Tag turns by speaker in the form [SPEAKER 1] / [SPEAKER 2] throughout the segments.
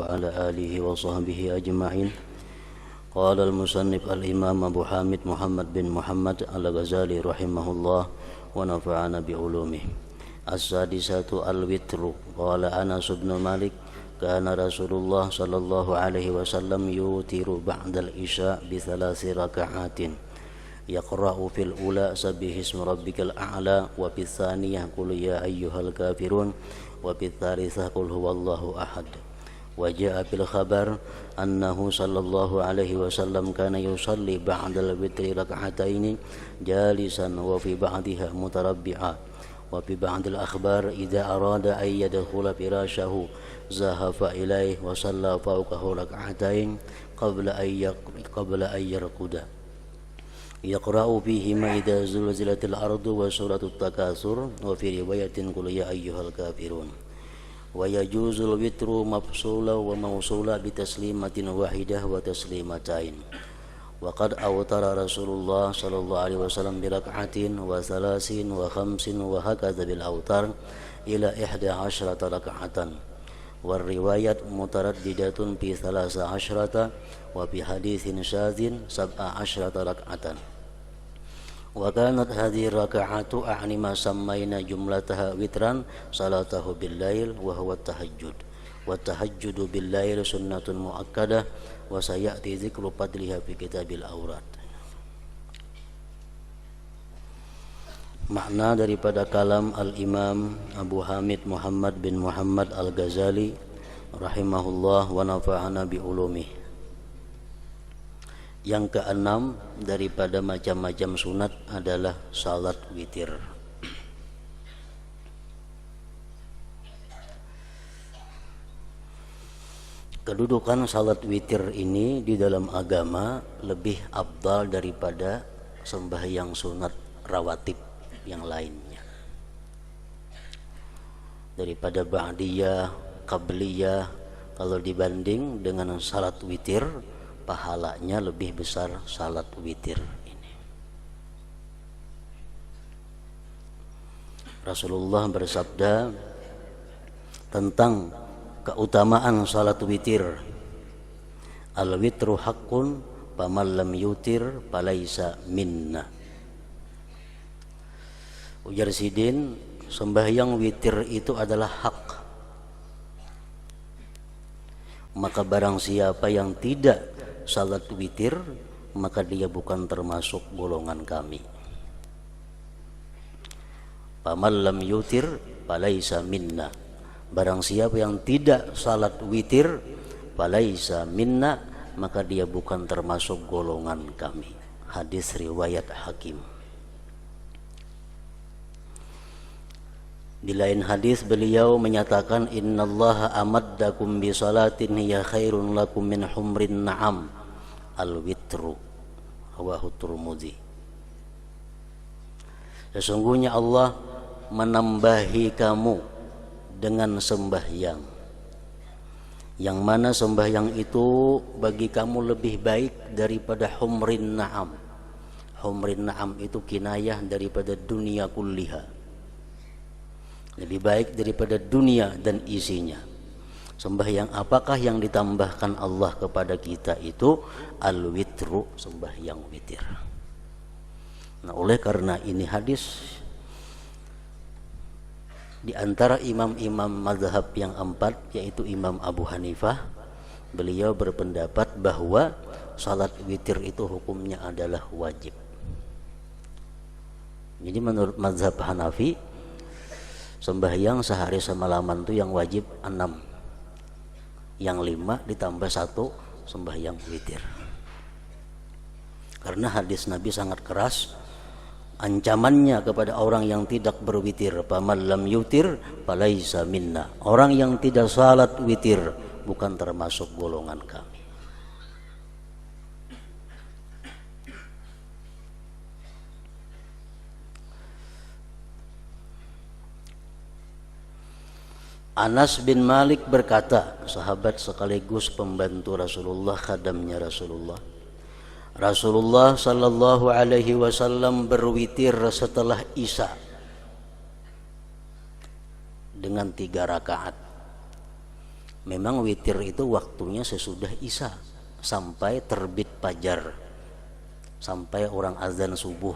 [SPEAKER 1] وعلى آله وصحبه أجمعين. قال المصنف الإمام أبو حامد محمد بن محمد الغزالي رحمه الله ونفعنا بعلومه. السادسة الوتر. قال أنس بن مالك كان رسول الله صلى الله عليه وسلم يوتر بعد العشاء ب3 ركعات يقرأ في الأولى سبح اسم ربك الأعلى وفي الثانية قل يا أيها الكافرون وفي الثالثة قل هو الله أحد. وجاء في الخبر أنه صلى الله عليه وسلم كان يصلي بعد الوتر ركعتين جالسا وفي بعضها متربعا. وفي بعض الأخبار إذا أراد أن يدخل فراشه زحف إليه وصلى فوقه ركعتين قبل أن يرقد يقرأ فيهما إذا زلزلت الأرض وسورة التكاثر وفي رواية قل يا أيها الكافرون. ويجوز الوتر مفصولا وموصولا بتسليمة واحدة وتسليمتين. وقد أوتر رسول الله صلى الله عليه وسلم بركعة و3 و5 وهكذا بالأوتار إلى 11 ركعة. والرواية مترددة في 13 وفي حديث شاذ 17 ركعة. وكانت هذه الركعات أعني ما سمينا جملتها وترا صلاته بالليل وهو التهجد. والتهجد بالليل سنة مؤكدة وسيأتي ذكر فضلها في كتاب الأوراد. Makna daripada kalam Al-Imam Abu Hamid Muhammad bin Muhammad Al-Ghazali rahimahullah wa nafa'ana bi ulumih. Yang keenam daripada macam-macam sunat adalah salat witir. Kedudukan salat witir ini di dalam agama lebih afdal daripada sembahyang sunat rawatib yang lainnya. Daripada ba'diyah, qabliyah, kalau dibanding dengan salat witir, pahalanya lebih besar salat witir ini. Rasulullah bersabda tentang keutamaan salat witir, al-witru haqqun faman lam yutir falaisa minna. Ujar Sidin, sembahyang witir itu adalah hak. Maka barang siapa yang tidak salat witir, maka dia bukan termasuk golongan kami. Faman lam yutir falaisa minna. Barang siapa yang tidak salat witir falaisa minna, maka dia bukan termasuk golongan kami. Hadis riwayat Hakim. Di lain hadis beliau menyatakan innallaha amaddakum bi salatin hiya khairun lakum min humrin na'am al-witru rawahu Tirmidzi. Sesungguhnya Allah menambahi kamu dengan sembahyang yang mana sembahyang itu bagi kamu lebih baik daripada humrin na'am. Humrin na'am itu kinayah daripada dunia kulliha, lebih baik daripada dunia dan isinya. Sembahyang apakah yang ditambahkan Allah kepada kita itu? Al-witru, sembahyang witir. Nah, oleh karena ini hadis di antara imam-imam mazhab yang 4, yaitu Imam Abu Hanifah, beliau berpendapat bahwa salat witir itu hukumnya adalah wajib. Jadi menurut mazhab Hanafi, sembahyang sehari semalaman itu yang wajib 6, yang 5 ditambah 1 sembahyang witir. Karena hadis Nabi sangat keras ancamannya kepada orang yang tidak berwitir, faman lam yutir falaisa minna. Orang yang tidak salat witir bukan termasuk golongan kami. Anas bin Malik berkata, sahabat sekaligus pembantu Rasulullah, khadamnya Rasulullah. Rasulullah sallallahu alaihi wasallam berwitir setelah Isya dengan 3 rakaat. Memang witir itu waktunya sesudah isya sampai terbit fajar, sampai orang azan subuh,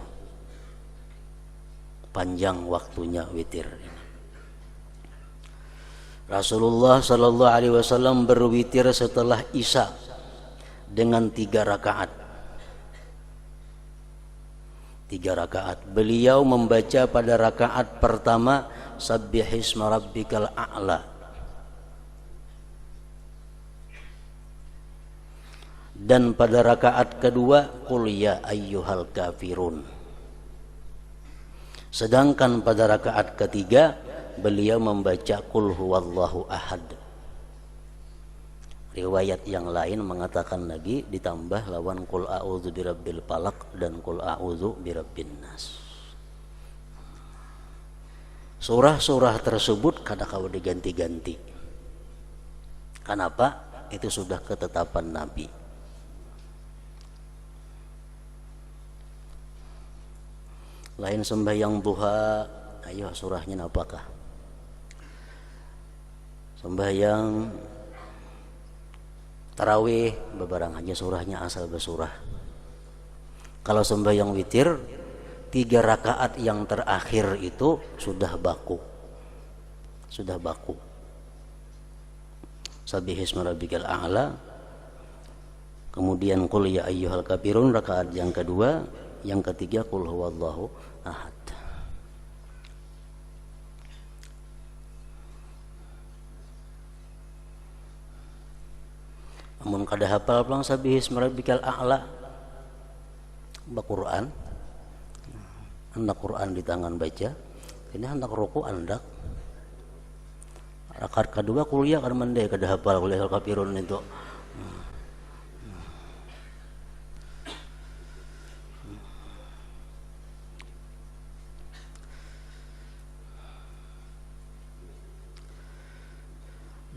[SPEAKER 1] panjang waktunya witir. Rasulullah Shallallahu Alaihi Wasallam berwitir setelah isya dengan 3 rakaat. 3 rakaat. Beliau membaca pada rakaat pertama Sabbihisma rabbikal a'la, dan pada rakaat kedua Qul ya ayyuhal kafirun. Sedangkan pada rakaat ketiga beliau membaca Qul huwallahu ahad. Riwayat yang lain mengatakan lagi ditambah lawan Qul a'udzu birabbil falaq dan Qul a'udzu birabbin nas. Surah-surah tersebut kadang-kadang diganti-ganti. Kenapa? Itu sudah ketetapan Nabi. Lain sembahyang duha, ayo surahnya apakah? Sembahyang tarawih bebarang aja surahnya asal bersurah. Kalau sembahyang witir 3 rakaat yang terakhir itu sudah baku. Sudah baku. Sabbihisma rabbikal a'la. Kemudian Qul ya ayyuhal kafirun rakaat yang kedua, yang ketiga Qul huwallahu ahad. Amun kada hafal pulang Sabbihisma rabbikal a'la baca Quran. Hendak Quran di tangan baca, ini hendak ruku andak. Rakaat kedua kuliah kan mendai kada hafal kuliah kafirun itu.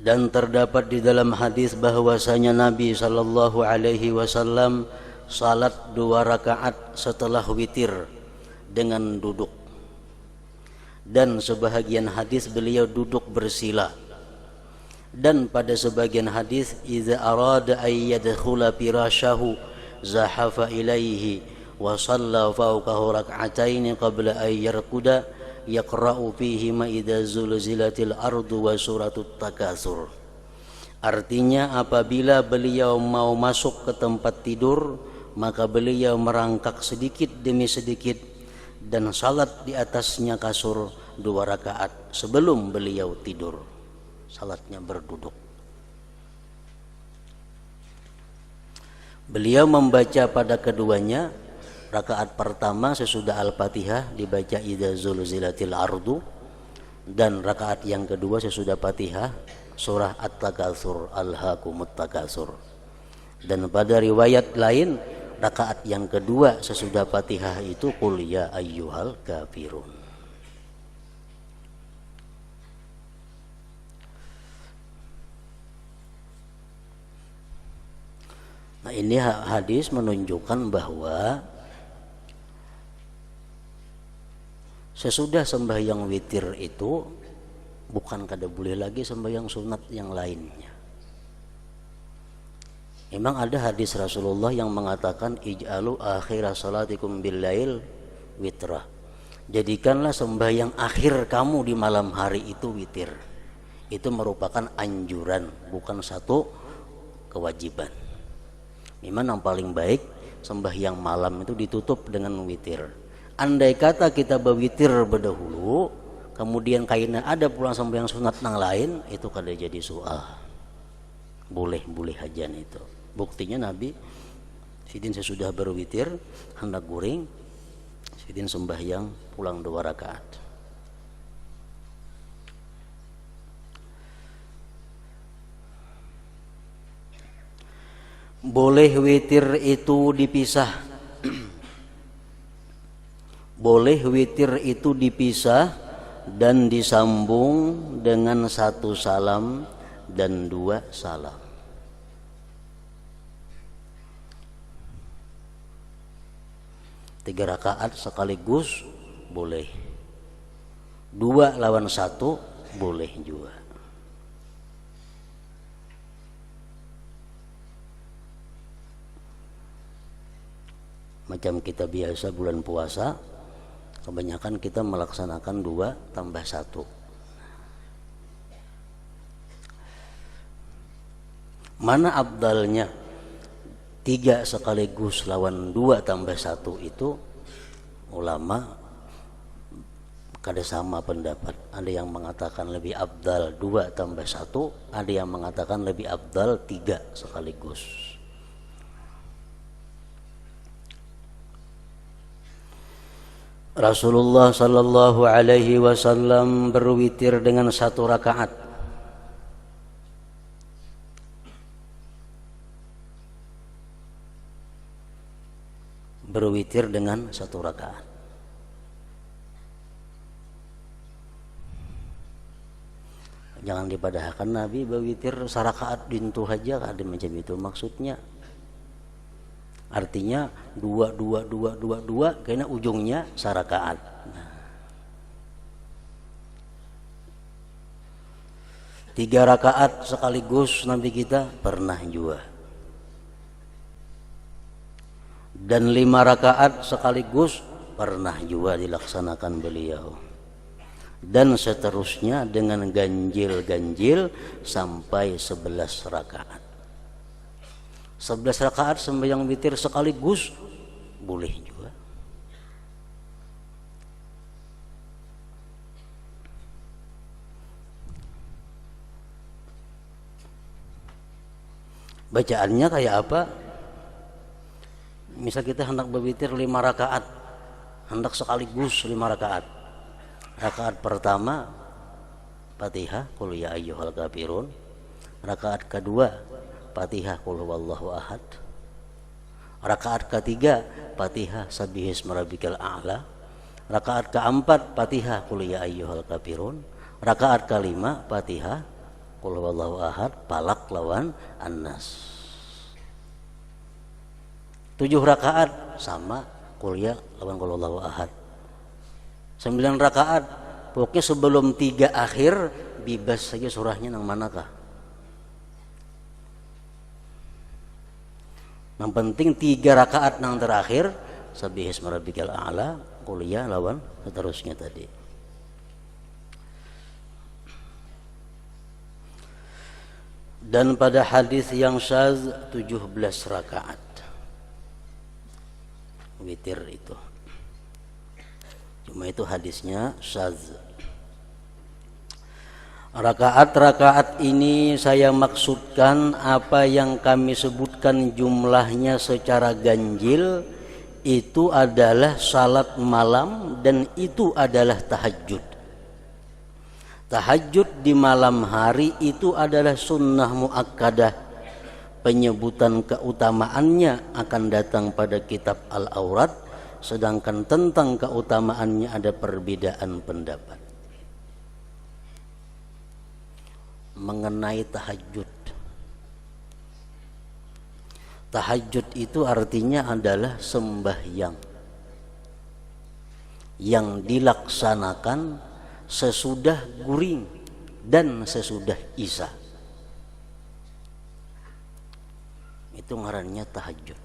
[SPEAKER 1] Dan terdapat di dalam hadis bahwasanya Nabi sallallahu alaihi wasallam salat 2 rakaat setelah witir dengan duduk. Dan sebahagian hadis beliau duduk bersila. Dan pada sebagian hadis idza arada ay yadkhula firashahu zahafa ilaihi wa shalla fawqahu rak'atain qabla ay yarkuda yaqra'u fihi ma idza zulzilatil ardu wa suratut takatsur. Artinya apabila beliau mau masuk ke tempat tidur, maka beliau merangkak sedikit demi sedikit dan salat di atasnya kasur 2 rakaat sebelum beliau tidur. Salatnya berduduk. Beliau membaca pada keduanya. Rakaat pertama sesudah Al-Fatihah dibaca idza zulzilatil ardu, dan rakaat yang kedua sesudah Fatihah surah At-Takatsur, Alhaakumut Takatsur. Dan pada riwayat lain rakaat yang kedua sesudah Fatihah itu Qul ya ayyuhal kafirun. Nah, ini hadis menunjukkan bahwa sesudah sembahyang witir itu bukan kada boleh lagi sembahyang sunat yang lainnya. Memang ada hadis Rasulullah yang mengatakan ij'alu akhira salatikum billail witra. Jadikanlah sembahyang akhir kamu di malam hari itu witir. Itu merupakan anjuran, bukan satu kewajiban. Memang yang paling baik sembahyang malam itu ditutup dengan witir. Andai kata kita berwitir berdahulu, kemudian kaina ada pulang sembahyang sunat nang lain, itu kada jadi soal. Boleh hajan itu. Buktinya Nabi sidin sesudah berwitir hendak guring, sidin sembahyang pulang 2 rakaat. Boleh witir itu dipisah. Boleh witir itu dipisah dan disambung dengan 1 salam dan 2 salam. Tiga rakaat sekaligus boleh. 2 lawan 1 boleh juga. Macam kita biasa bulan puasa, kebanyakan kita melaksanakan 2 tambah 1. Mana abdalnya 3 sekaligus lawan 2 tambah 1 itu? Ulama kada sama pendapat. Ada yang mengatakan lebih abdal 2 tambah 1, ada yang mengatakan lebih abdal 3 sekaligus. Rasulullah sallallahu alaihi wasallam berwitir dengan 1 rakaat. Berwitir dengan 1 rakaat. Jangan dipadahkan Nabi berwitir sarakaat dintu aja, ada macam itu maksudnya. Artinya 2 karena ujungnya sarakaat. Nah. 3 rakaat sekaligus Nabi kita pernah juga. Dan 5 rakaat sekaligus pernah juga dilaksanakan beliau. Dan seterusnya dengan ganjil-ganjil sampai 11 rakaat. 11 rakaat sembahyang witir sekaligus boleh juga. Bacaannya kayak apa? Misal kita hendak berwitir 5 rakaat, hendak sekaligus 5 rakaat. Rakaat pertama Fatihah qul ya ayyuhal kafirun. Rakaat kedua Fatihah qul huwallahu ahad. Rakaat ketiga Fatihah sabbihisma rabbikal a'la. Rakaat keempat Fatihah qul ya ayyuhal kafirun. Rakaat kelima Fatihah qul huwallahu ahad, Falaq lawan An-Nas. 7 rakaat sama qul ya lawan qul huwallahu ahad. 9 rakaat pokoknya sebelum 3 akhir bebas saja surahnya nang manakah. Yang penting 3 rakaat nang terakhir sabbihisma rabbikal a'la, qul ya lawan seterusnya tadi. Dan pada hadis yang syadz 17 rakaat witir itu. Cuma itu hadisnya syadz. Rakaat-rakaat ini saya maksudkan apa yang kami sebutkan jumlahnya secara ganjil itu adalah salat malam dan itu adalah tahajud. Tahajud di malam hari itu adalah sunnah muakkadah. Penyebutan keutamaannya akan datang pada kitab Al-Awrad, sedangkan tentang keutamaannya ada perbedaan pendapat. Mengenai tahajud. Tahajud itu artinya adalah sembahyang yang dilaksanakan sesudah guring dan sesudah isya. Itu ngarannya tahajud.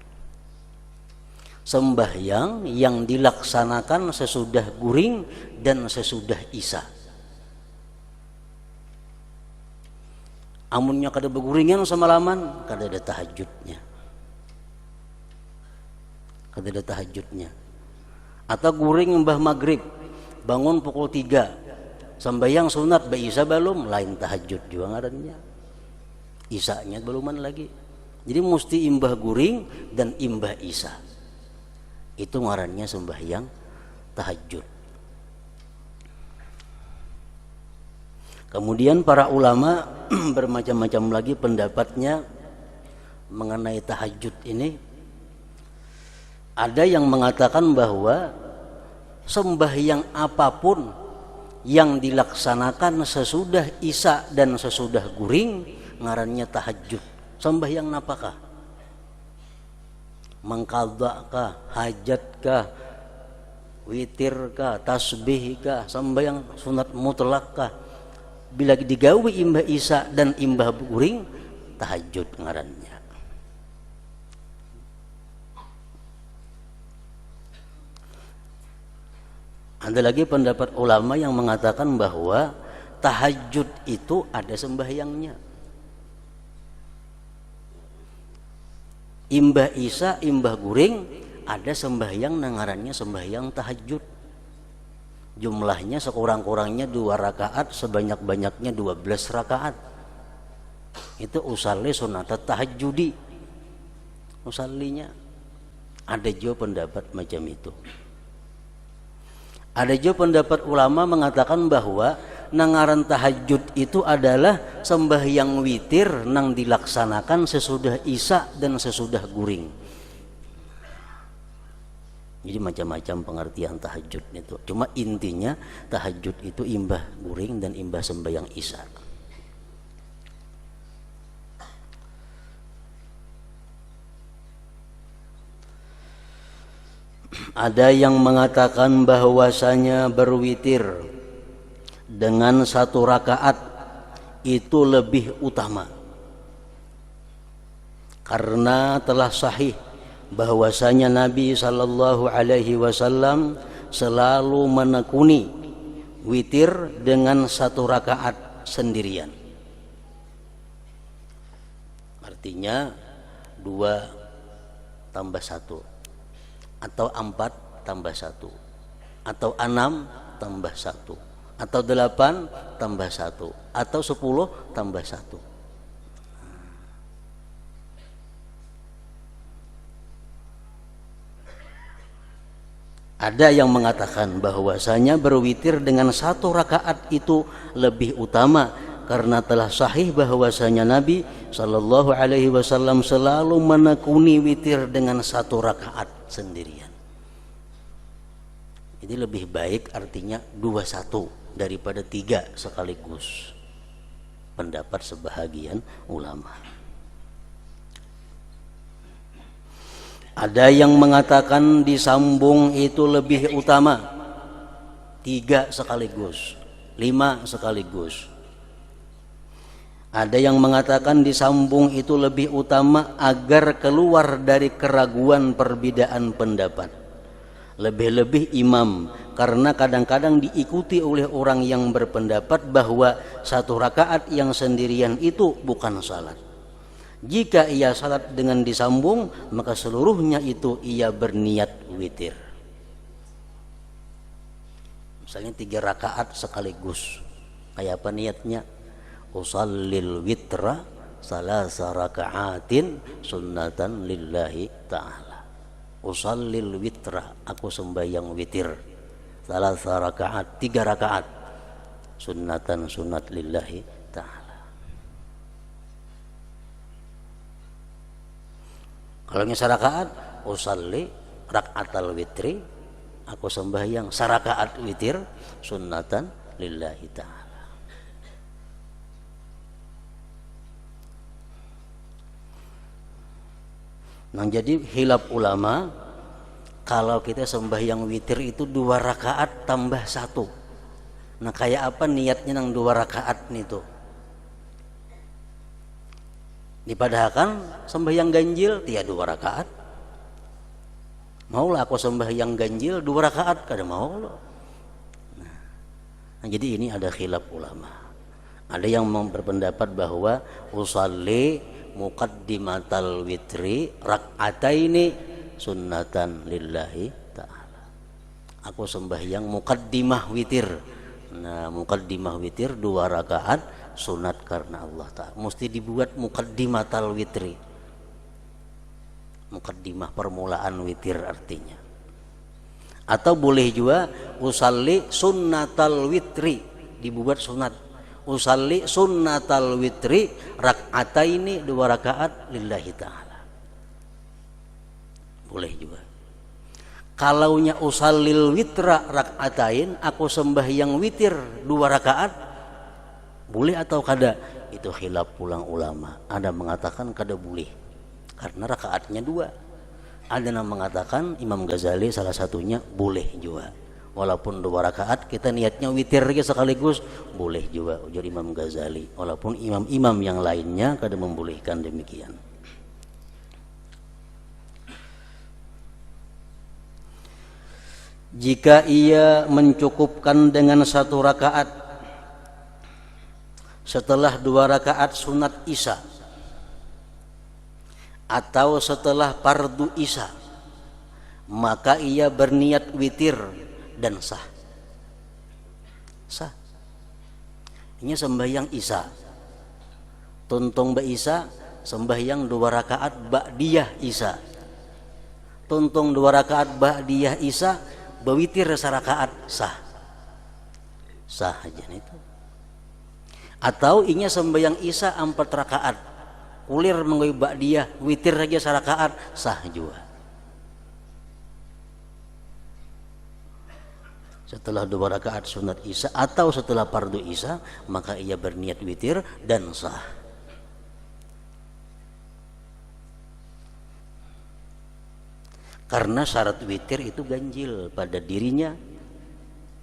[SPEAKER 1] Sembahyang yang dilaksanakan sesudah guring dan sesudah isya. Amunnya kada beguringan semalaman, kada ada tahajudnya. Kada ada tahajudnya. Atau guring mbah maghrib, bangun pukul 3, sembahyang sunat ba isya belum, lain tahajud juga ngarannya. Isanya beluman lagi. Jadi mesti imbah guring dan imbah isya. Itu ngarannya sembahyang tahajud. Kemudian para ulama bermacam-macam lagi pendapatnya mengenai tahajud ini. Ada yang mengatakan bahwa sembahyang apapun yang dilaksanakan sesudah isya dan sesudah guring ngarannya tahajud. Sembahyang napakah? Mengqadha kah, hajat kah, witir kah, tasbih kah, sembahyang sunat mutlak kah? Bila digawi imbah isya dan imbah guring, tahajud ngarannya. Ada lagi pendapat ulama yang mengatakan bahwa tahajud itu ada sembahyangnya. Imbah Isa, imbah guring ada sembahyang nangarannya sembahyang tahajud. Jumlahnya sekurang-kurangnya 2 rakaat, sebanyak-banyaknya 12 rakaat. Itu usalli sunat tahajudi. Usallinya. Ada juga pendapat macam itu. Ada juga pendapat ulama mengatakan bahwa nangaran tahajud itu adalah sembahyang witir nang dilaksanakan sesudah Isya dan sesudah guring. Jadi macam-macam pengertian tahajud itu. Cuma intinya tahajud itu imbah guring dan imbah sembahyang Isya. Ada yang mengatakan bahwasanya berwitir dengan 1 rakaat itu lebih utama, karena telah sahih bahwasanya Nabi sallallahu alaihi wasallam selalu menekuni witir dengan 1 rakaat sendirian. Artinya 2 tambah 1, atau 4 tambah 1, atau 6 tambah 1, atau 8 tambah 1, atau 10 tambah 1. Ada yang mengatakan bahwasanya berwitir dengan 1 rakaat itu lebih utama, karena telah sahih bahwasanya Nabi sallallahu alaihi wasallam selalu menekuni witir dengan 1 rakaat sendirian. Jadi lebih baik, artinya 2-1 daripada 3 sekaligus. Pendapat sebahagian ulama. Ada yang mengatakan disambung itu lebih utama, 3 sekaligus, 5 sekaligus. Ada yang mengatakan disambung itu lebih utama agar keluar dari keraguan perbedaan pendapat. Lebih-lebih imam, karena kadang-kadang diikuti oleh orang yang berpendapat bahwa 1 rakaat yang sendirian itu bukan salat. Jika ia salat dengan disambung, maka seluruhnya itu ia berniat witir. Misalnya 3 rakaat sekaligus, kayak apa niatnya? Usallil witra salasa raka'atin sunnatan lillahi ta'ala. Usallil witra, aku sembahyang witir, salasa raka'at, 3 rakaat, sunnatan sunat lillahi ta'ala. Kalau ini sarakaat, usalli raka'atal witri, aku sembahyang sarakaat witir, sunnatan lillahi ta'ala. Nah, jadi khilaf ulama, kalau kita sembahyang witir itu 2 rakaat tambah 1. Nah, kayak apa niatnya nang 2 rakaat itu? Dipadahkan sembahyang ganjil tiada 2 rakaat. Maulah aku sembahyang ganjil 2 rakaat, kada mau lo. Nah, jadi ini ada khilaf ulama. Ada yang berpendapat bahwa usalli muqaddimatal witri rak'ataini sunnatan lillahi ta'ala. Aku sembahyang muqaddimah witir. Nah, muqaddimah witir 2 rakaat sunat karena Allah Ta'ala. Mesti dibuat muqaddimatal witri. Muqaddimah permulaan witir artinya. Atau boleh juga usalli sunnatal witri, dibuat sunat. Usalli sunnatal witri rak'ataini 2 rakaat lillahi ta'ala. Boleh juga. Kalaunya usallil witra rak'atain, aku sembahyang witir 2 rakaat, boleh atau kada? Itu khilaf pulang ulama. Ada mengatakan kada boleh, karena rakaatnya 2. Ada yang mengatakan, Imam Ghazali salah satunya, boleh juga. Walaupun 2 rakaat kita niatnya witir sekaligus, boleh juga ujar Imam Ghazali. Walaupun imam-imam yang lainnya kada membolehkan demikian. Jika ia mencukupkan dengan 1 rakaat setelah 2 rakaat sunat isya atau setelah fardu isya, maka ia berniat witir dan sah. Sah. Ini sembahyang isya, tuntung ba isya, sembahyang 2 rakaat ba'diyah isya, tuntung 2 rakaat ba'diyah isya, bewitir 1 rakaat, sah. Sah aja itu. Atau inya sembahyang isya 4 rakaat, ulir mengoi ba'diyah, witir saja 1 rakaat, sah juga. Setelah 2 rakaat sunat isya atau setelah fardu isya, maka ia berniat witir dan sah. Karena syarat witir itu ganjil pada dirinya,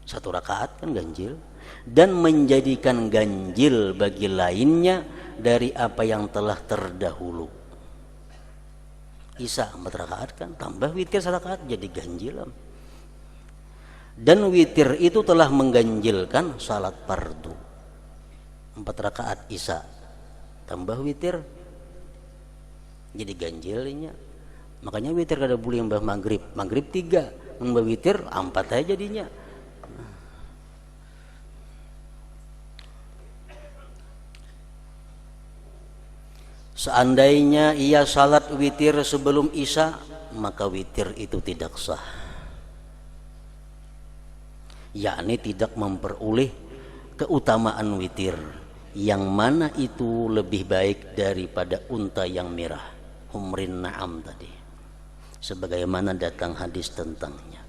[SPEAKER 1] 1 rakaat kan ganjil, dan menjadikan ganjil bagi lainnya dari apa yang telah terdahulu. Isya 4 rakaat kan, tambah witir 1 rakaat jadi ganjil. Dan witir itu telah mengganjilkan salat fardu. 4 rakaat isya tambah witir jadi ganjilnya. Makanya witir kada boleh mbah maghrib 3, mbah witir 4 aja jadinya. Seandainya ia salat witir sebelum isya, maka witir itu tidak sah, yakni tidak memperoleh keutamaan witir, yang mana itu lebih baik daripada unta yang merah, humrin na'am tadi, sebagaimana datang hadis tentangnya.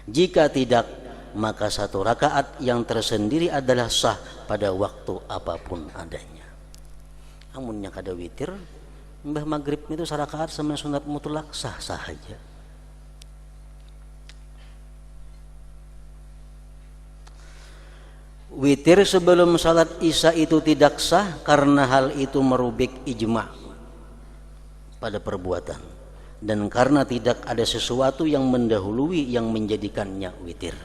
[SPEAKER 1] Jika tidak, maka 1 rakaat yang tersendiri adalah sah pada waktu apapun adanya. Amunnya kada witir, mbah maghrib itu 1 rakaat sama sunat mutlak, sah-sah aja. Witir sebelum salat isya itu tidak sah karena hal itu merubik ijma' pada perbuatan, dan karena tidak ada sesuatu yang mendahului yang menjadikannya witir.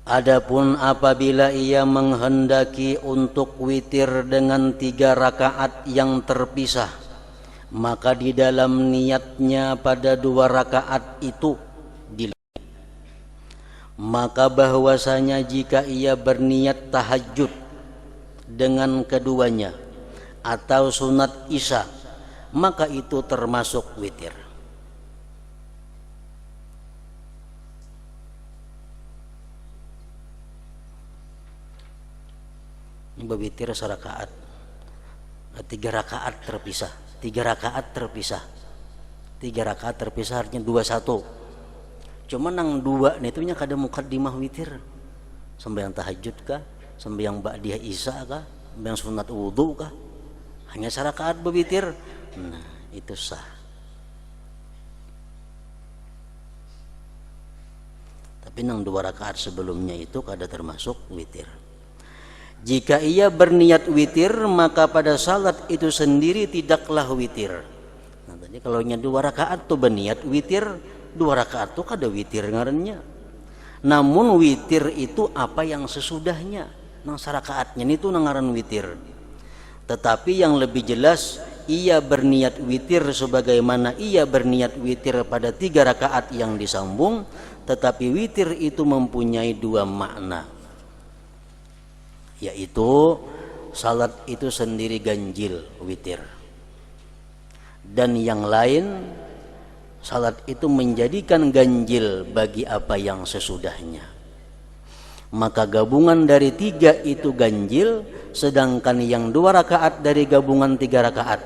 [SPEAKER 1] Adapun apabila ia menghendaki untuk witir dengan 3 rakaat yang terpisah, maka di dalam niatnya pada 2 rakaat itu maka bahwasanya jika ia berniat tahajud dengan keduanya atau sunat isya, maka itu termasuk witir. Ini witir 1 rakaat, 3 rakaat terpisah. 3 rakaat terpisah. 3 rakaat terpisah artinya 2-1. Cuma nang 2 itu nya kada mukaddimah witir. Sembahyang tahajud kah? Sembahyang ba'diyah isya kah? Sembahyang sunat wudu kah? Hanya 1 rakaat berwitir. Nah, itu sah. Tapi nang 2 rakaat sebelumnya itu kada termasuk witir. Jika ia berniat witir, maka pada salat itu sendiri tidaklah witir. Nah, tadi kalau nya 2 rakaat tuh berniat witir, 2 rakaat tuh kada witir ngarannya. Namun witir itu apa yang sesudahnya, nang 1 rakaatnya itu nang ngaran witir. Tetapi yang lebih jelas, ia berniat witir sebagaimana ia berniat witir pada 3 rakaat yang disambung, tetapi witir itu mempunyai 2 makna, yaitu salat itu sendiri ganjil witir, dan yang lain salat itu menjadikan ganjil bagi apa yang sesudahnya. Maka gabungan dari 3 itu ganjil, sedangkan yang 2 rakaat dari gabungan 3 rakaat,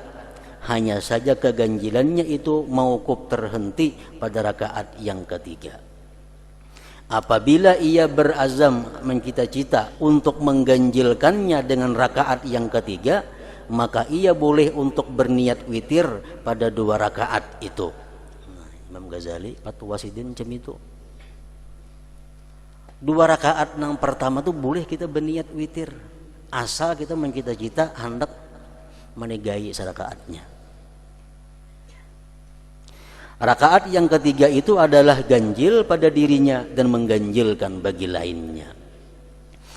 [SPEAKER 1] hanya saja keganjilannya itu mauquf terhenti pada rakaat yang ketiga. Apabila ia berazam mencita-cita untuk mengganjilkannya dengan rakaat yang ketiga, maka ia boleh untuk berniat witir pada 2 rakaat itu. Nah, Imam Ghazali Fatwa Sidin macam itu. 2 rakaat yang pertama tuh boleh kita berniat witir, asal kita mencita-cita hendak menegai 1 rakaatnya. Rakaat yang ketiga itu adalah ganjil pada dirinya dan mengganjilkan bagi lainnya.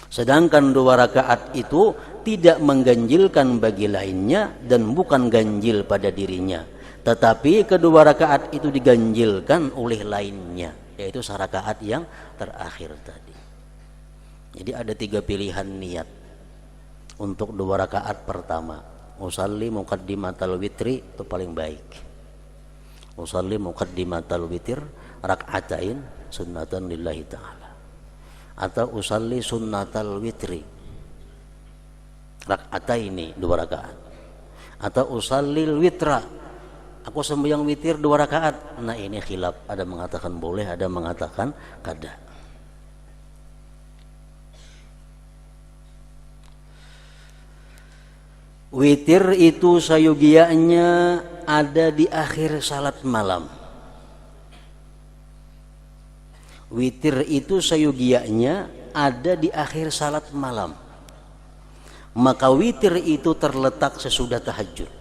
[SPEAKER 1] Sedangkan 2 rakaat itu tidak mengganjilkan bagi lainnya dan bukan ganjil pada dirinya. Tetapi kedua rakaat itu diganjilkan oleh lainnya, yaitu rakaat yang terakhir tadi. Jadi ada 3 pilihan niat untuk 2 rakaat pertama. Usalli muqaddimatal witri itu paling baik. Usalli muqaddimatal witir rak'atain sunnatan lillahi ta'ala, atau usalli sunnatal witri rak'ataini 2 rakaat, atau usallil witra aku sembahyang witir 2 rakaat. Nah ini khilaf, ada mengatakan boleh, ada mengatakan kada. Witir itu sayogianya ada di akhir salat malam. Witir itu sayogianya ada di akhir salat malam. Maka witir itu terletak sesudah tahajud.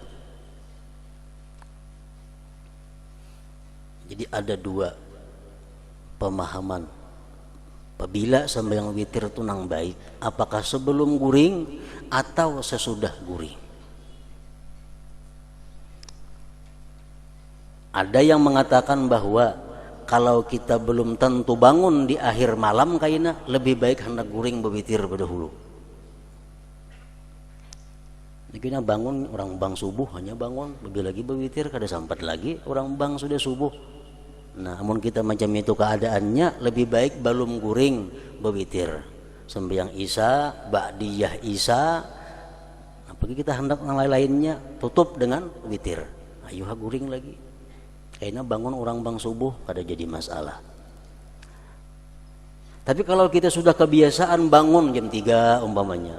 [SPEAKER 1] Jadi ada 2 pemahaman. Apabila sembahyang witir itu nang baik, apakah sebelum guring atau sesudah guring? Ada yang mengatakan bahwa kalau kita belum tentu bangun di akhir malam kayaknya lebih baik hendak guring bewitir berdahulu. Jika bangun orang bang subuh hanya bangun, lebih lagi bewitir kada sampat lagi orang bang sudah subuh. Nah, namun kita macam itu keadaannya, lebih baik belum guring bewitir. Sembahyang Isya, ba'diyah Isya, apalagi kita hendak yang lainnya tutup dengan witir. Ayo guring lagi. Kayaknya bangun orang bang subuh kada jadi masalah. Tapi kalau kita sudah kebiasaan bangun jam 3 umpamanya,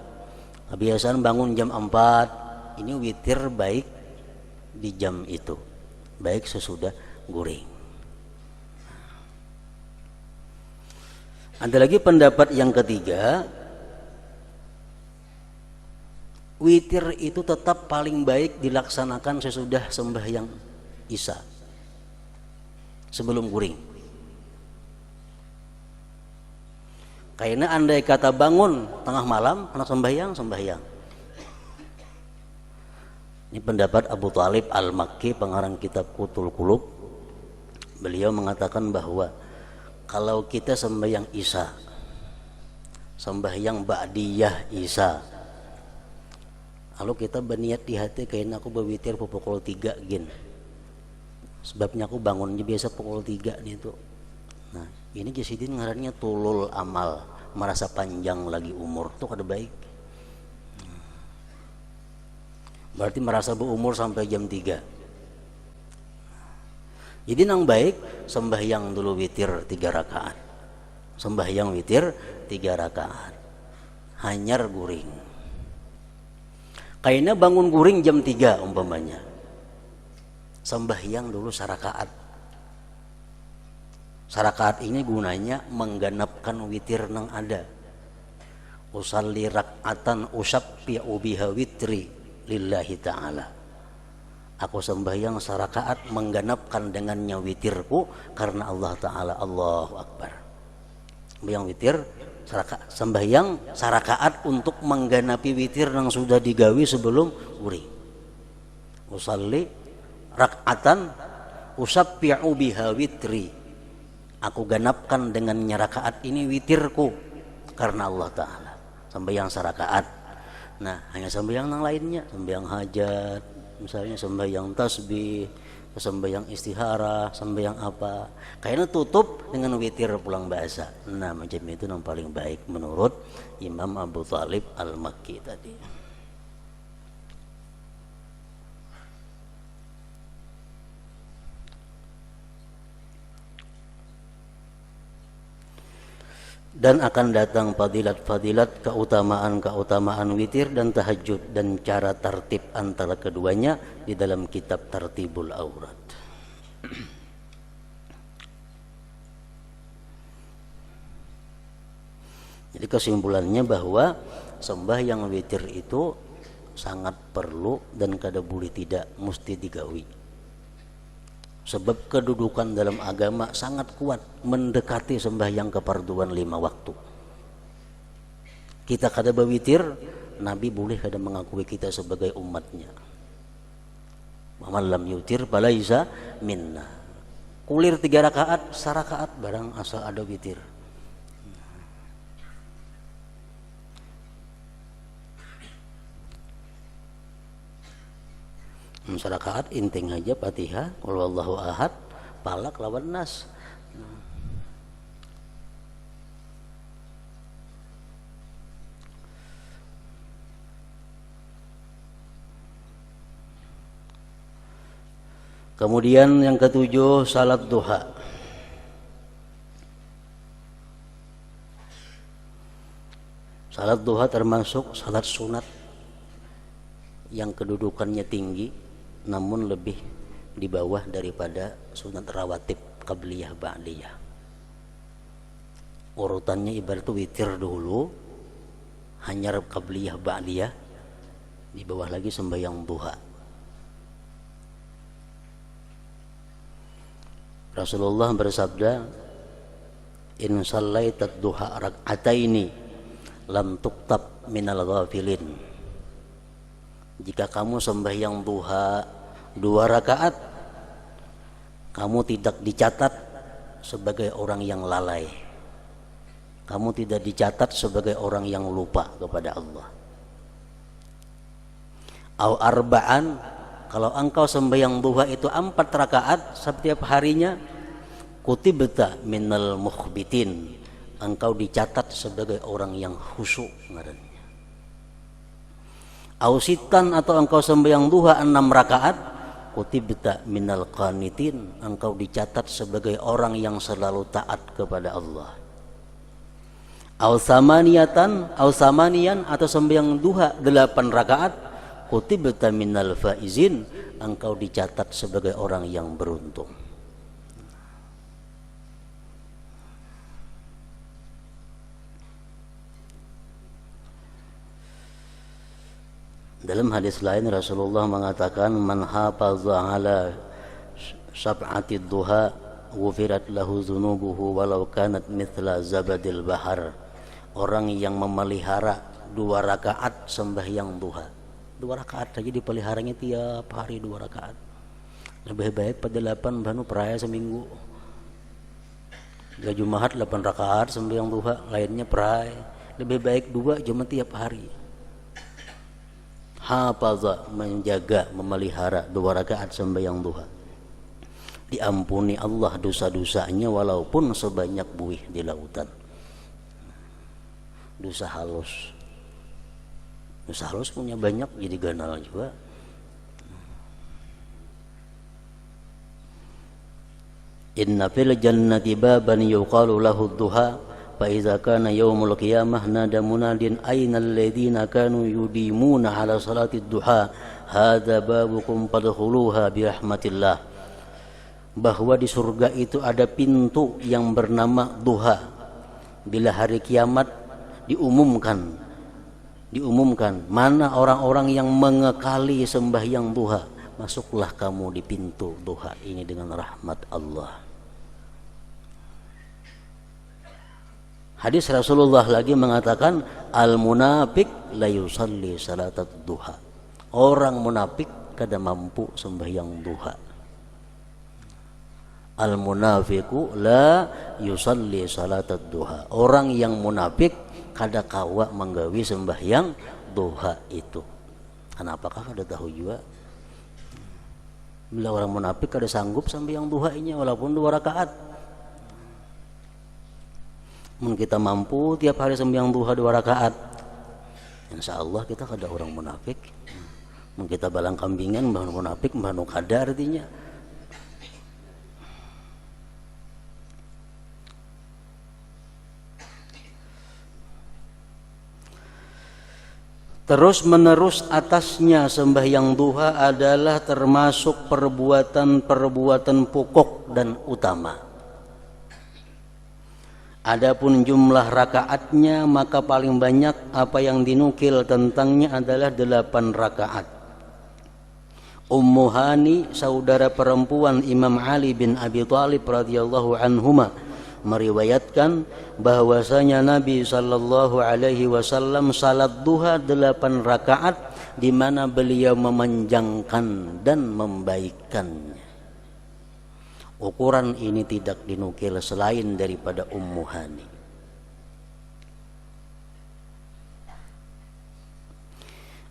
[SPEAKER 1] kebiasaan bangun jam 4, ini witir baik di jam itu, baik sesudah guring. Ada lagi pendapat yang ketiga, witir itu tetap paling baik dilaksanakan sesudah sembahyang Isya, sebelum guring. Karena andai kata bangun tengah malam anak sembahyang. Ini pendapat Abu Thalib Al-Makki, pengarang kitab Qutul Qulub. Beliau mengatakan bahwa kalau kita sembahyang Isya, sembahyang ba'diyah Isya, lalu kita berniat di hati kayaknya aku berwitir pukul 3 gin. Sebabnya aku bangunnya biasa pukul 3 nih tuh. Nah, ini jasidin ngarannya tulul amal, merasa panjang lagi umur tuh kada baik. Berarti merasa berumur sampai jam 3. Jadi nang baik sembahyang dulu witir 3 rakaat. Sembahyang witir 3 rakaat. Hanyar guring. Kayaknya bangun guring jam 3 umpamanya. Sembahyang dulu sarakaat. Sarakaat ini gunanya menggenapkan witir nang ada. Usalli rak'atan usabbi'u biha witri lillahi ta'ala. Aku sembahyang sarakaat menggenapkan dengannya witirku karena Allah Ta'ala. Allahu Akbar. Sembahyang witir sembahyang sarakaat untuk menggenapi witir yang sudah digawi sebelum guring. Usalli rak'atan usabbi'u biha witri. Aku genapkan dengannya rakaat ini witirku karena Allah Ta'ala. Sembahyang sarakaat. Nah, hanya sembahyang yang lainnya, sembahyang hajat, misalnya sembahyang tasbih, sembahyang istihara, sembahyang apa, kayaknya tutup dengan witir pulang bahasa. Nah, macam itu yang paling baik menurut Imam Abu Thalib Al-Makki tadi. Dan akan datang fadilat-fadilat, keutamaan-keutamaan witir dan tahajud, dan cara tertib antara keduanya di dalam kitab Tartibul Aurat. Jadi kesimpulannya bahwa sembahyang witir itu sangat perlu dan kada boleh tidak, mesti digawi. Sebab kedudukan dalam agama sangat kuat, mendekati sembahyang kefarduan 5 waktu. Kita kada berwitir, Nabi boleh kada mengakui kita sebagai umatnya. Man lam yutir falaisa minna. Kulir 3 rakaat, sarakaat barang asal ada witir. Sarakaat inting aja Fatihah, qul huwallahu ahad, Falak lawan Nas. Kemudian yang ketujuh, salat duha. Salat duha termasuk salat sunat yang kedudukannya tinggi, namun lebih di bawah daripada sunat rawatib qabliyah ba'diyah. Urutannya ibarat witir dulu, hanyar qabliyah ba'diyah, di bawah lagi sembahyang duha. Rasulullah bersabda, in sallaitat duha rak'ataini lam tuktab minal ghafilin. Jika kamu sembahyang duha 2 rakaat, kamu tidak dicatat sebagai orang yang lalai. Kamu tidak dicatat sebagai orang yang lupa kepada Allah. Au arba'an, kalau engkau sembahyang duha itu 4 rakaat setiap harinya, kutibta minal mukhbitin, engkau dicatat sebagai orang yang khusyuk ngarannya. Ausitan, atau engkau sembahyang duha 6 rakaat, kutibta minal qanitin, engkau dicatat sebagai orang yang selalu taat kepada Allah. Ausamaniatan, ausamanian, atau sembahyang duha 8 rakaat, kutibta minal faizin, engkau dicatat sebagai orang yang beruntung. Dalam hadis lain Rasulullah mengatakan, man hafaza ala sab'ati duha ghufirat lahu dzunubuhu walau kanat mithla zabadil bahar. Orang yang memelihara 2 rakaat sembahyang duha, 2 rakaat saja dipeliharanya tiap hari 2 rakaat. Lebih baik pada 8 banu peraya seminggu. 3 Jumat 8 rakaat sembahyang duha, lainnya peraya. Lebih baik 2 cuma tiap hari. Hafaza, menjaga, memelihara 2 rakaat sembahyang duha, diampuni Allah dosa-dosanya walaupun sebanyak buih di lautan. Dosa halus punya banyak, jadi ganal juga. Inna fil jannati baban yuqalu lahu duha, fa iza kana yaumul qiyamah nada munadin ainal ladzina kanu yudimuna ala salatid duha hadza babukum fadkhuluha bi rahmatillah. Bahwa di surga itu ada pintu yang bernama duha. Bila hari kiamat diumumkan mana orang-orang yang mengekali sembahyang duha, masuklah kamu di pintu duha ini dengan rahmat Allah. Hadis Rasulullah lagi mengatakan, al munafik la yusalli salatat duha. Orang munafik kada mampu sembahyang duha. Al munafiku la yusalli salatat duha. Orang yang munafik kada kawa menggawi sembahyang duha itu. Kenapakah kada tahu juga? Bila orang munafik kada sanggup sembahyang duha-nya walaupun 2 rakaat. Mun kita mampu tiap hari sembahyang duha 2 rakaat, insya Allah kita kada orang munafik. Mun kita balang kambingan mbah munafik mbah nu kada artinya. Terus menerus atasnya sembahyang duha adalah termasuk perbuatan-perbuatan pokok dan utama. Adapun jumlah rakaatnya, maka paling banyak apa yang dinukil tentangnya adalah 8 rakaat. Ummu Hani, saudara perempuan Imam Ali bin Abi Thalib radhiyallahu anhuma, meriwayatkan bahwasanya Nabi sallallahu alaihi wasallam salat duha 8 rakaat di mana beliau memanjangkan dan membaikkannya. Ukuran ini tidak dinukil selain daripada Ummu Hani.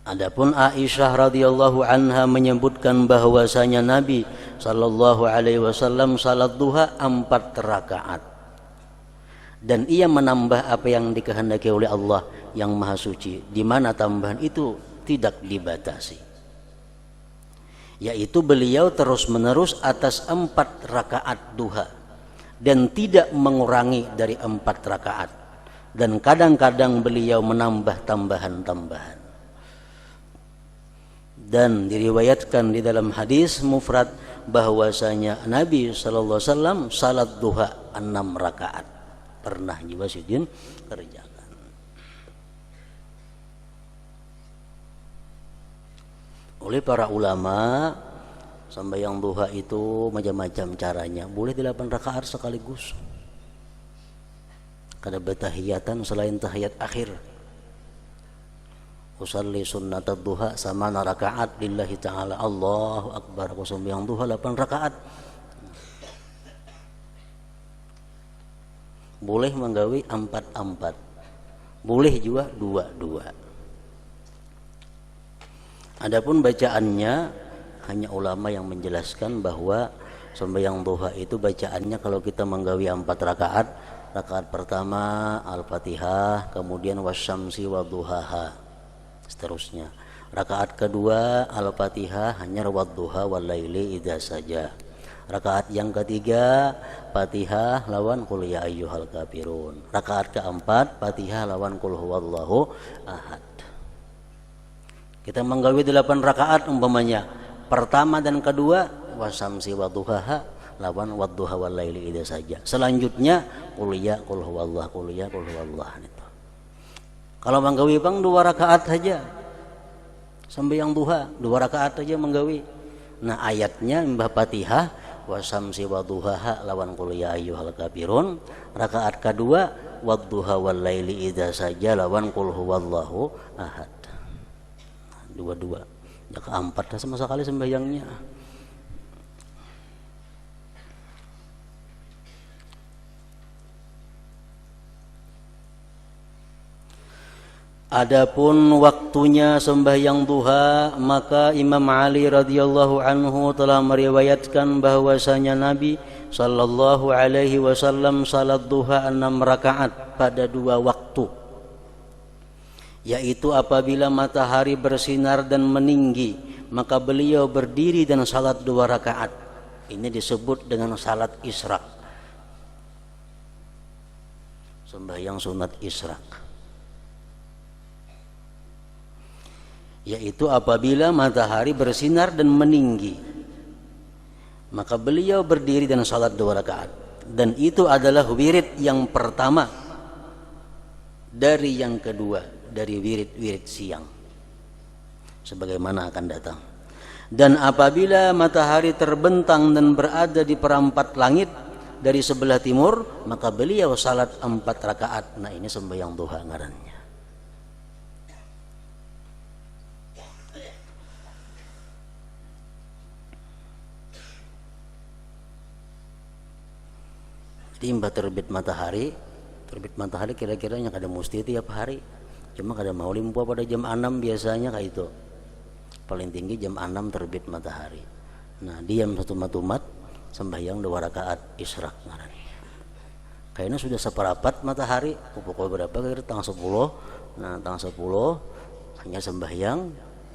[SPEAKER 1] Adapun Aisyah radhiyallahu anha menyebutkan bahwasanya Nabi sallallahu alaihi wasallam salat duha 4 rakaat. Dan ia menambah apa yang dikehendaki oleh Allah yang Maha Suci, di mana tambahan itu tidak dibatasi. Yaitu beliau terus-menerus atas 4 rakaat duha dan tidak mengurangi dari 4 rakaat, dan kadang-kadang beliau menambah tambahan-tambahan. Dan diriwayatkan di dalam hadis mufrad bahwasanya Nabi sallallahu alaihi wasallam salat duha 6 rakaat pernah juga sidin kerjakan. Oleh para ulama, sembahyang duha itu macam-macam caranya. Boleh 8 rakaat sekaligus. Kada bertahiyatan selain tahiyat akhir. Usalli sunnatad duha sama rakaat lillahi ta'ala. Allahu akbar. Aku sembahyang duha 8 rakaat. Boleh menggawi 4-4. Boleh juga 2-2. Adapun bacaannya, hanya ulama yang menjelaskan bahwa sembahyang duha itu bacaannya kalau kita menggawi 4 rakaat, rakaat pertama Al-Fatihah, kemudian wasyamsi wadduhaha, seterusnya. Rakaat kedua Al-Fatihah hanya wadduha walaili idza saja. Rakaat yang ketiga Fatihah lawan qul ya ayyuhal kafirun. Rakaat keempat Fatihah lawan qul huwallahu ahad. Kita menggawi 8 rakaat umpamanya. Pertama dan kedua wasamsi wadduhaha lawan wadduha walaili idza saja. Selanjutnya qul ya qul huwallah qul ya qul huwallah itu. Kalau menggawi bang 2 rakaat saja. Sembahyang duha 2 rakaat saja menggawi. Nah, ayatnya mbah Fatihah wasamsi wadduhaha lawan qul ya ayyuhal kafirun. Rakaat kedua wadduha walaili idza saja lawan qul huwallahu ahad. 2-2. Ya keempat sama sekali sembahyangnya. Adapun waktunya sembahyang duha, maka Imam Ali radhiyallahu anhu telah meriwayatkan bahwasanya Nabi sallallahu alaihi wasallam salat duha 6 rakaat pada 2 waktu. Yaitu apabila matahari bersinar dan meninggi, maka beliau berdiri dan salat 2 rakaat. Ini disebut dengan salat isyraq, sembahyang sunat isyraq. Yaitu apabila matahari bersinar dan meninggi, maka beliau berdiri dan salat 2 rakaat. Dan itu adalah wirid yang pertama dari yang kedua, dari wirid-wirid siang, sebagaimana akan datang. Dan apabila matahari terbentang dan berada di perempat langit dari sebelah timur, maka beliau salat 4 rakaat. Nah, ini sembahyang duha ngarannya. Timba terbit matahari kira-kira yang kada mesti tiap hari. Cuma kada mau limpu pada jam 6 biasanya kayak itu. Paling tinggi jam 6 terbit matahari. Nah, diam satu matumat sembahyang 2 rakaat isyraq ngarannya. Kayaknya sudah seperapat matahari, pukul berapa kira tanggal 10. Nah, tanggal 10 hanya sembahyang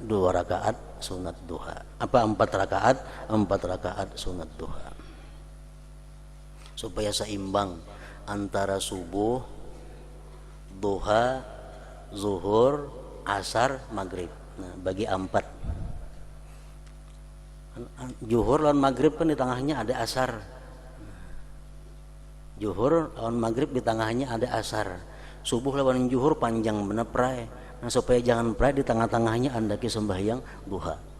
[SPEAKER 1] 2 rakaat sunat duha. 4 rakaat? 4 rakaat sunat duha. Supaya seimbang antara subuh, duha, zuhur, asar, maghrib. Nah, bagi 4. Zuhur lawan maghrib kan di tengahnya ada asar. Zuhur lawan maghrib di tengahnya ada asar. Subuh lawan zuhur panjang bener prai. Nah, supaya jangan prai di tengah-tengahnya andaki sembahyang duha.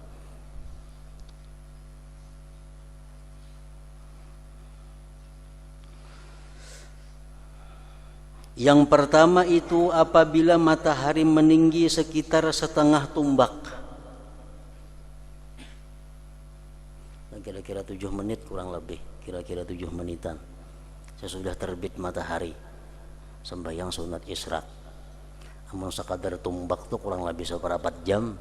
[SPEAKER 1] Yang pertama itu apabila matahari meninggi sekitar setengah tumbak. Kira-kira 7 menit kurang lebih, kira-kira 7 menitan. Sesudah terbit matahari, sembahyang sunat isyraq. Amun sekadar tumbak tuh kurang lebih seperempat jam.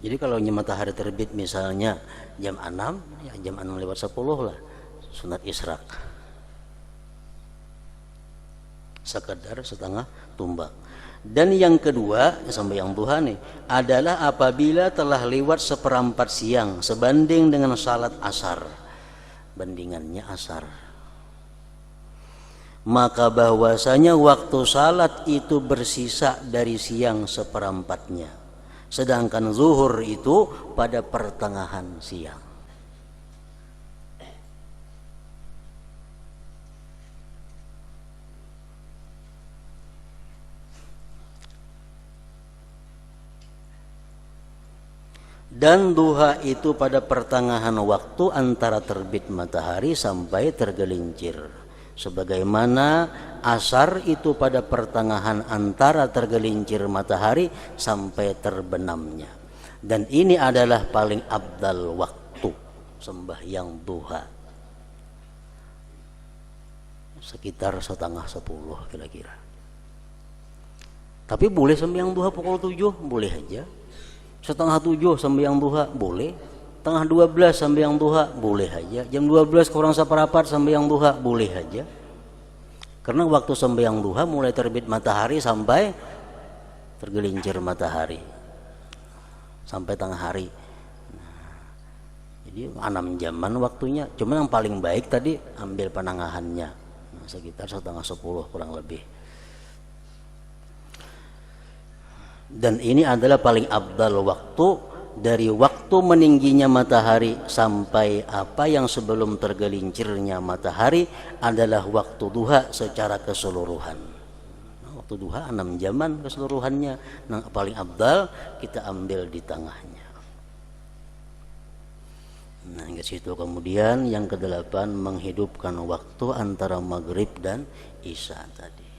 [SPEAKER 1] Jadi kalau matahari terbit misalnya jam 6, ya jam 6 lewat 10 lah sunat isyraq. Sekedar setengah tumbak. Dan yang kedua, sembahyang duha nih, adalah apabila telah lewat seperempat siang sebanding dengan salat asar. Bandingannya asar. Maka bahwasanya waktu salat itu bersisa dari siang seperempatnya. Sedangkan zuhur itu pada pertengahan siang. Dan duha itu pada pertengahan waktu antara terbit matahari sampai tergelincir. Sebagaimana asar itu pada pertengahan antara tergelincir matahari sampai terbenamnya. Dan ini adalah paling afdal waktu sembahyang duha. Sekitar setengah 10 kira-kira. Tapi boleh sembahyang duha pukul 7, boleh aja. Setengah 7 sembahyang duha boleh, tengah 12 sembahyang duha boleh aja, jam 12 kurang seperempat sembahyang duha boleh aja. Karena waktu sembahyang duha mulai terbit matahari sampai tergelincir matahari, sampai tengah hari. Jadi 6 jaman waktunya. Cuma yang paling baik tadi ambil penangahannya, sekitar setengah 10 kurang lebih. Dan ini adalah paling afdal waktu dari waktu meningginya matahari sampai apa yang sebelum tergelincirnya matahari adalah waktu duha secara keseluruhan. Waktu duha 6 jaman keseluruhannya. Nah, paling afdal kita ambil di tengahnya. Nah, ke situ kemudian yang ke-8 menghidupkan waktu antara maghrib dan isya tadi.